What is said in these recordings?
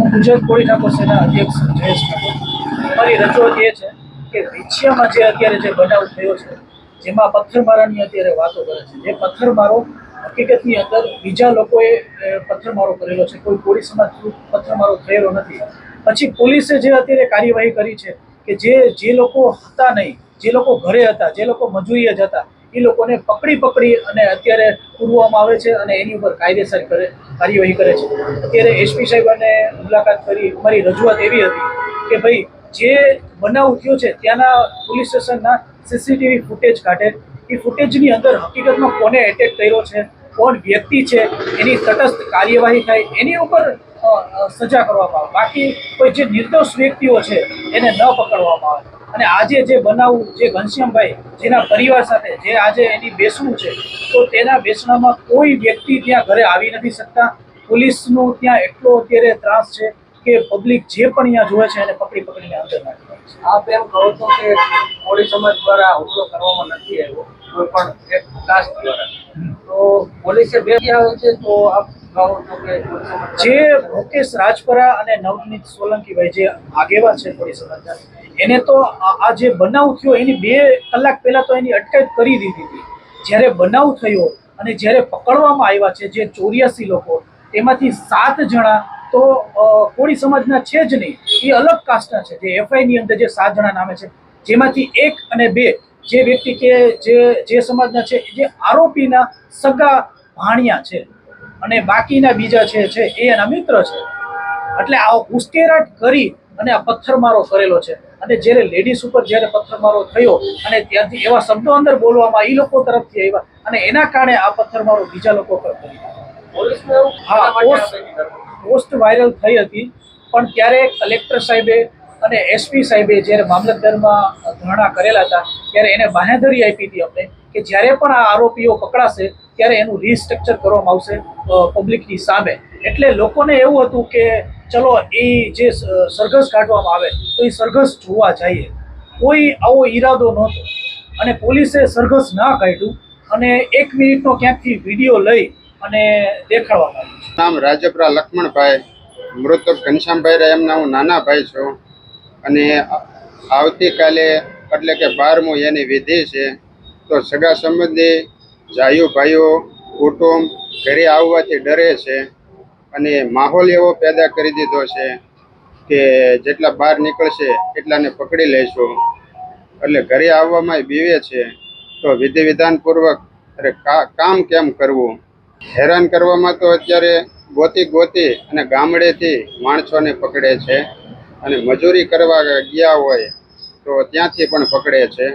હું ગુજરાત કોળી ઠાકોર સેના અધ્યક્ષ જયેશ ઠાકોર। અમારી રજૂઆત એ છે કે વિછિયામાં જે અત્યારે જે બનાવ થયો છે, જેમાં પથ્થરમારાની અત્યારે વાતો કરે છે, જે પથ્થરમારો હકીકતની અંદર બીજા લોકોએ પથ્થરમારો કરેલો છે, કોઈ કોળી સમાજ પથ્થરમારો થયેલો નથી। પછી પોલીસે જે અત્યારે કાર્યવાહી કરી છે કે જે લોકો હતા નહીં, જે લોકો ઘરે હતા, જે લોકો મજૂરીએ જ હતા, એ લોકોને પકડી અને અત્યારે પૂરવામાં આવે છે અને એની ઉપર કાયદેસર કાર્યવાહી કરે છે। અત્યારે એસપી સાહેબને મુલાકાત કરી અમારી રજૂઆત એવી હતી કે ભાઈ જે બનાવ થયો છે ત્યાંના પોલીસ સ્ટેશનના સીસીટીવી ફૂટેજ કાઢે, એ ફૂટેજની અંદર હકીકતમાં કોને એટેક કર્યો છે, કોણ વ્યક્તિ છે, એની તટસ્થ કાર્યવાહી થાય, એની ઉપર સજા કરવામાં આવે। બાકી કોઈ જે નિર્દોષ વ્યક્તિઓ છે એને ન પકડવામાં આવે। અને આજે જે બનાવ જે ઘનશ્યામભાઈ જેના પરિવાર સાથે જે આજે એની બેસણું છે, તો તેના બેસણામાં કોઈ વ્યક્તિ ત્યાં ઘરે આવી નથી શકતા। પોલીસનું ત્યાં એટલો અત્યારે ત્રાસ છે કે પબ્લિક જે પણ અહીંયા જોવે છે એને પકડીને અંદર નાખી છે। આપ એમ કહો છો કે કોળી સમાજ દ્વારા હુમલો કરવામાં નથી આવ્યો, કોઈ પણ એક કાસ્ટ દ્વારા, તો પોલીસે બે આવે છે, તો આપ કહો છો કે જે મુકેશ રાજપરા અને નવનીત સોલંકીભાઈ જે આગેવાન છે કોળી સમાજના, એને તો આ જે બનાવ થયો એની 2 કલાક પહેલા તો એની અટકાયત કરી દીધી હતી। જ્યારે બનાવ થયો અને જ્યારે પકડવામાં આવ્યા છે જે 84 લોકો, તેમાંથી 7 જણા તો કોળી સમાજના છે જ નહીં, એ અલગ કાસ્ટના છે। જે એફઆઈની અંદર જે 7 જણા નામે છે, જેમાંથી 1 અને 2 જે વ્યક્તિ કે જે સમાજના છે, જે આરોપીના સગા ભાણિયા છે અને બાકીના બીજા છે એ એના મિત્ર છે। એટલે આ ઉશ્કેરાટ કરી અને આ પથ્થરમારો કરેલો છે। અને જ્યારે લેડીઝ ઉપર જ્યારે પથ્થરમારો થયો અને ત્યાંથી એવા શબ્દો અંદર બોલવામાં એ લોકો તરફથી આવ્યા અને એના કારણે આ પથ્થરમારો બીજા લોકો પર કર્યો। હા, પોસ્ટ વાયરલ થઈ હતી, પણ ત્યારે કલેક્ટર સાહેબે અને એસપી સાહેબે જ્યારે મામલતદારમાં ધરણા કરેલા હતા ત્યારે એને બાંહેધરી આપી હતી અમને કે જ્યારે પણ આ આરોપીઓ પકડાશે ત્યારે એનું રિસ્ટ્રક્ચર કરવામાં આવશે પબ્લિકની સામે। એટલે લોકોને એવું હતું કે ચલો એ જે સરઘસ કાઢવામાં આવે તો એ સરઘસ જોવા જઈએ, કોઈ આવો ઈરાદો નહોતો અને પોલીસે સરઘસ ના કાઢ્યું અને 1 મિનિટનો ક્યાંકથી વિડીયો લઈ અને દેખાડવામાં આવ્યું। નામ રાજપરા લક્ષ્મણભાઈ, મૃતક ઘનશ્યામભાઈ એમના હું નાના ભાઈ છું અને આવતીકાલે એટલે કે 12મું એની વિધિ છે, તો સગા સંબંધી જાયું ભાઈઓ કુટુંબ ઘરે આવવાથી ડરે છે અને માહોલ એવો પેદા કરી દીધો છે કે જેટલા બહાર નીકળશે એટલાને પકડી લઈશું, એટલે ઘરે આવવામાં બીવે છે। તો વિધિ વિધાનપૂર્વક કામ કેમ કરવું, હેરાન કરવામાં તો અત્યારે ગોતી અને ગામડેથી માણસોને પકડે છે અને મજૂરી કરવા ગયા હોય તો ત્યાંથી પણ પકડે છે।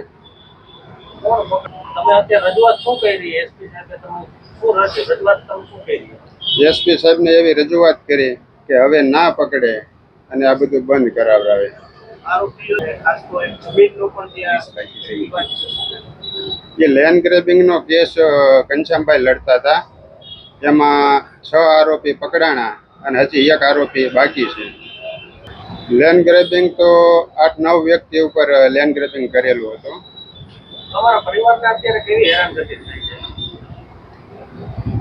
એસપી સાહેબને એવી રજૂઆત કરી કે હવે ના પકડે અને આ બધું બંધ કરાવડાવે। એ લેન્ડ ગ્રેબિંગનો કેસ ઘનશ્યામભાઈ લડતા હતા, એમાં 6 આરોપી પકડાણા અને હજી 1 આરોપી બાકી છે। લેન્ડ ગ્રેબિંગ તો 8-9 વ્યક્તિ ઉપર લેન્ડ ગ્રેબિંગ કરેલું હતું।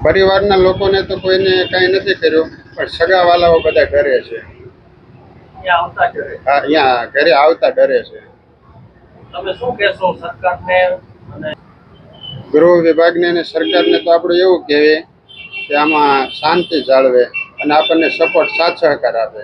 પરિવારના લોકોને તો કોઈને કાંઈ નથી કર્યું, પણ સગાવાલાઓ બધા ડરે છે। હા, અહીંયા ઘરે આવતા ડરે છે। ગૃહ વિભાગને અને સરકારને તો આપણે એવું કહેવીએ કે આમાં શાંતિ જાળવે અને આપણને સપોર્ટ સાથ સહકાર આપે।